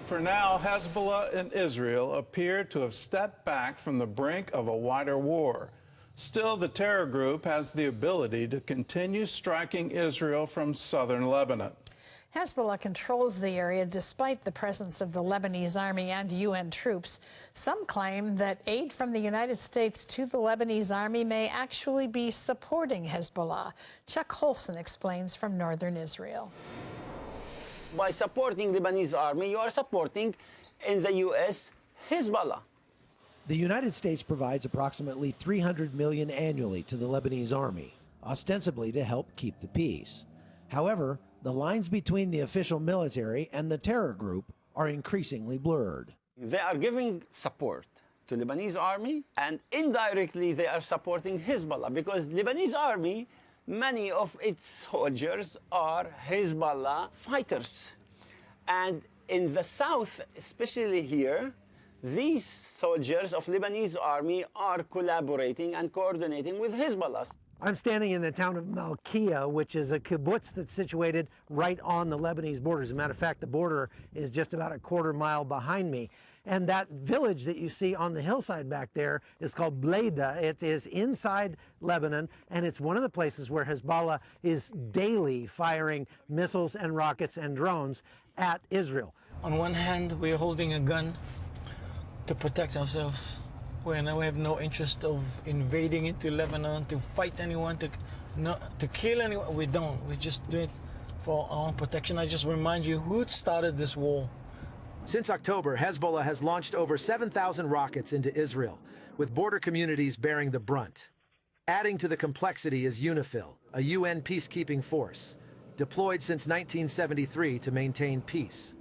For now, Hezbollah and Israel appear to have stepped back from the brink of a wider war. Still, the terror group has the ability to continue striking Israel from southern Lebanon. Hezbollah controls the area despite the presence of the Lebanese Army and UN troops. Some claim that aid from the United States to the Lebanese Army may actually be supporting Hezbollah. Chuck Holson explains from northern Israel. By supporting the Lebanese Army, you are supporting, in the U.S., Hezbollah. The United States provides approximately $300 million annually to the Lebanese Army, ostensibly to help keep the peace. However, the lines between the official military and the terror group are increasingly blurred. They are giving support to the Lebanese Army, and indirectly they are supporting Hezbollah, because Lebanese Army, many of its soldiers are Hezbollah fighters. And in the south, especially here, these soldiers of Lebanese Army are collaborating and coordinating with Hezbollah. I'm standing in the town of Malkia, which is a kibbutz that's situated right on the Lebanese border. As a matter of fact, the border is just about a quarter mile behind me. And that village that you see on the hillside back there is called Bleida. It is inside Lebanon, and it's one of the places where Hezbollah is daily firing missiles and rockets and drones at Israel. On one hand, we're holding a gun to protect ourselves. We have no interest of invading into Lebanon, to fight anyone, to kill anyone. We don't. We just do it for our own protection. I just remind you who started this war. Since October, Hezbollah has launched over 7,000 rockets into Israel, with border communities bearing the brunt. Adding to the complexity is UNIFIL, a UN peacekeeping force, deployed since 1973 to maintain peace.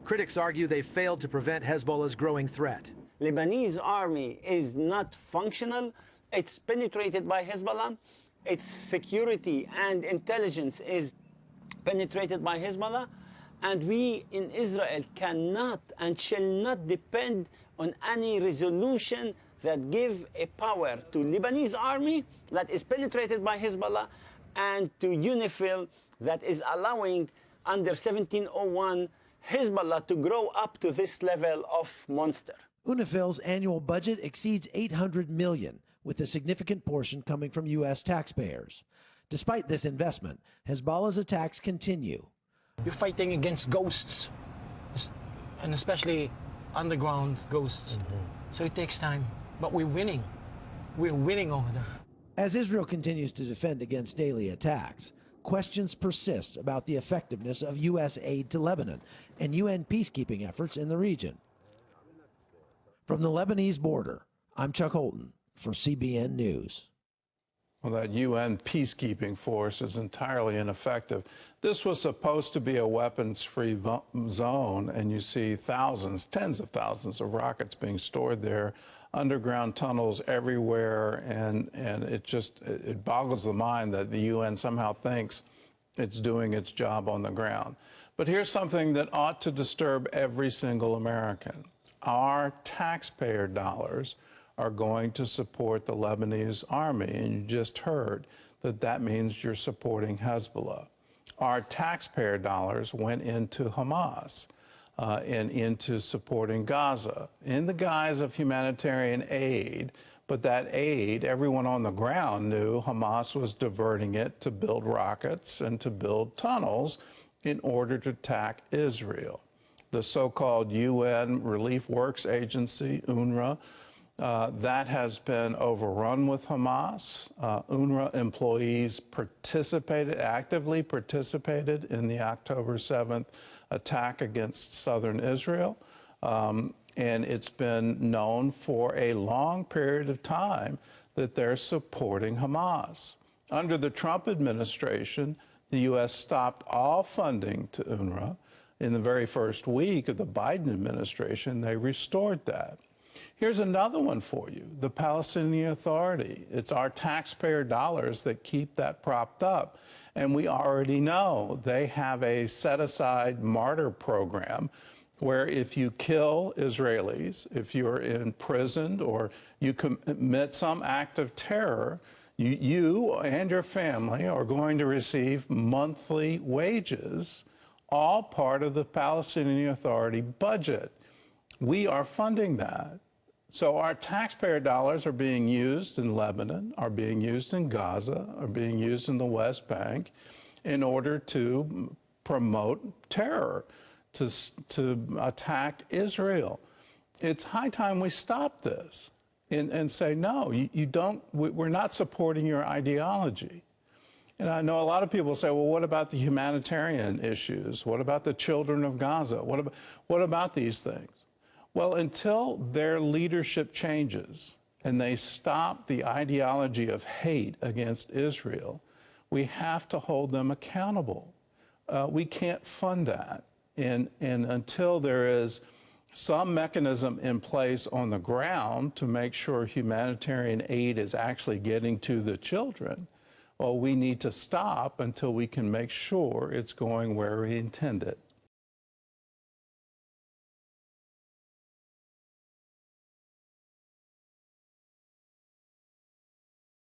Critics argue they've failed to prevent Hezbollah's growing threat. Lebanese Army is not functional. It's penetrated by Hezbollah. Its security and intelligence is penetrated by Hezbollah. And we in Israel cannot and shall not depend on any resolution that give a power to Lebanese Army that is penetrated by Hezbollah and to UNIFIL that is allowing under 1701 Hezbollah to grow up to this level of monster. UNIFIL's annual budget exceeds $800 million, with a significant portion coming from U.S. taxpayers. Despite this investment, Hezbollah's attacks continue. You're fighting against ghosts, and especially underground ghosts. So it takes time, but we're winning. We're winning over them. As Israel continues to defend against daily attacks, questions persist about the effectiveness of U.S. aid to Lebanon and UN peacekeeping efforts in the region. From the Lebanese border, I'm Chuck Holton for CBN News. Well, that UN peacekeeping force is entirely ineffective. This was supposed to be a weapons-free zone, and you see thousands, tens of thousands of rockets being stored there, underground tunnels everywhere, and it boggles the mind that the UN somehow thinks it's doing its job on the ground. But here's something that ought to disturb every single American. Our taxpayer dollars are going to support the Lebanese Army, and you just heard that that means you're supporting Hezbollah. Our taxpayer dollars went into Hamas and into supporting Gaza in the guise of humanitarian aid, but that aid, everyone on the ground knew Hamas was diverting it to build rockets and to build tunnels in order to attack Israel. The so-called UN Relief Works Agency, UNRWA, that has been overrun with Hamas. UNRWA employees actively participated in the October 7th attack against southern Israel. And it's been known for a long period of time that they're supporting Hamas. Under the Trump administration, the U.S. stopped all funding to UNRWA. In the very first week of the Biden administration, they restored that. Here's another one for you, the Palestinian Authority. It's our taxpayer dollars that keep that propped up. And we already know they have a set-aside martyr program where if you kill Israelis, if you're imprisoned or you commit some act of terror, you and your family are going to receive monthly wages all part of the Palestinian Authority budget. We are funding that. So our taxpayer dollars are being used in Lebanon, are being used in Gaza, are being used in the West Bank in order to promote terror, to attack Israel. It's high time we stop this and say, no, you don't, we're not supporting your ideology. And I know a lot of people say, well, what about the humanitarian issues? What about the children of Gaza? What about these things? Well, until their leadership changes and they stop the ideology of hate against Israel, we have to hold them accountable. We can't fund that. And until there is some mechanism in place on the ground to make sure humanitarian aid is actually getting to the children, well, we need to stop until we can make sure it's going where we intend it.